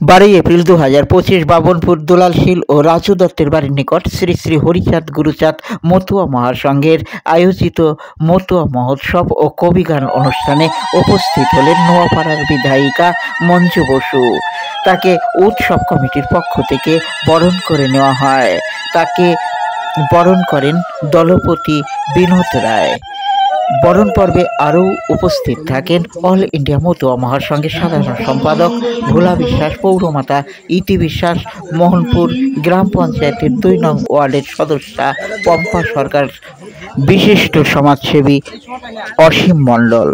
12 April 2025 Babanpur দুলালশীল ও রাজু দত্তের বাড়ির নিকট শ্রী শ্রী হরিচাঁদ গুরুচাঁদ মতুয়া মহাসংঘের আয়োজিত মতুয়া মহোৎসব ও কবিগান অনুষ্ঠানে উপস্থিত হলেন নোয়াপাড়ার বিধায়িকা মঞ্জু বসু। তাকে উৎসব কমিটির পক্ষ থেকে বরণ করে নেওয়া হয়। তাকে বরণ করেন দলপতি বিনোদ রায়। বরণ পর্বে আরও উপস্থিত থাকেন অল ইন্ডিয়া মতুয়া মহাসংঘের সাধারণ সম্পাদক ভোলা বিশ্বাস, পৌরমাতা ইতি বিশ্বাস, মোহনপুর গ্রাম পঞ্চায়েতের 2 নং ওয়ার্ডের সদস্যা পম্পা সরকার, বিশিষ্ট সমাজসেবী অসীম মণ্ডল।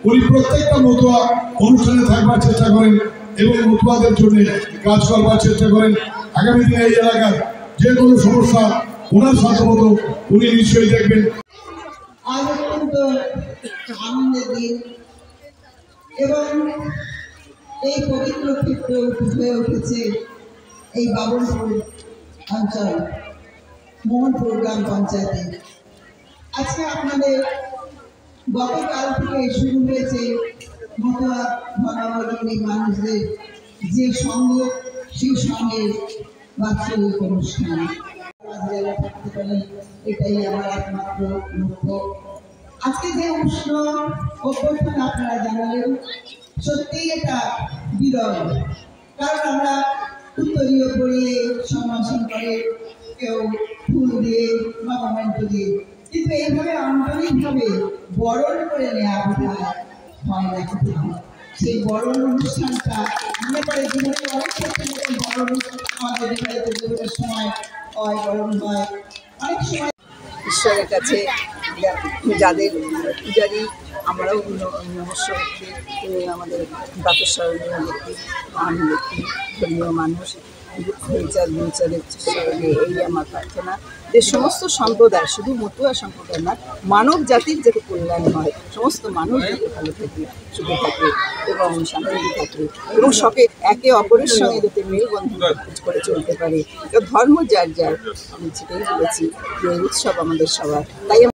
উনি প্রত্যেকটা মতুয়া অনুষ্ঠানে থাকবার চেষ্টা করেন এবং মতুয়াদের জন্য কাজ করবার চেষ্টা করেন। আগামী দিনে এই এলাকার যে কোনো সমস্যা ওনার সাথে উনি নিশ্চয়ই দেখবেন। আজ অত্যন্ত আনন্দের দিন এবং এই পবিত্র ক্ষেত্র হয়ে উঠেছে এই বাবনপুর অঞ্চল মোহনপুর গ্রাম পঞ্চায়েতে। আজকে আপনাদের গতকাল থেকে শুরু হয়েছে মতুয়া ধর্মাবলম্বী মানুষদের যে সঙ্গ, সেই সঙ্গের বাৎসরিক অনুষ্ঠান থাকতে পারি, এটাই আমার একমাত্র লক্ষ্য। আজকে যে উষ্ণ অভ্যর্থনা আপনারা জানালেন, সত্যিই এটা বিরল। কারণ আমরা উত্তরীয় পড়িয়ে সম্ভাষণ করে, কেউ ফুল দিয়ে বা মোমেন্টো দিয়ে, কিন্তু এইভাবে আন্তরিকভাবে বরণ করে নেওয়া হয় না কোথাও। সেই বরণ অনুষ্ঠানটা মনে করে জীবনের অনেক ক্ষেত্রে বরণ আমাদের বিবাহিত জীবনের সময় হয়, বরণ হয় অনেক সময়। ঈশ্বরের কাছে যাদের পূজারী আমরাও নমস্য ব্যক্তি, তিনি আমাদের প্রাতঃস্মরণীয় ব্যক্তি, মহান ব্যক্তি, ধর্মীয় মানুষ। বিচারের স্মরণে এই আমার প্রার্থনা যে সমস্ত সম্প্রদায়, শুধু মতুয়া সম্প্রদায় না, মানব জাতির যাতে কল্যাণ হয়, সমস্ত মানুষ যাতে ভালো থাকে, সুখে থাকে এবং শান্তিতে থাকে এবং একে অপরের সঙ্গে যাতে মেলবন্ধন করে চলতে পারে। ধর্ম যার যার, আমি সেটাই বলেছি যে উৎসব আমাদের সবার। তাই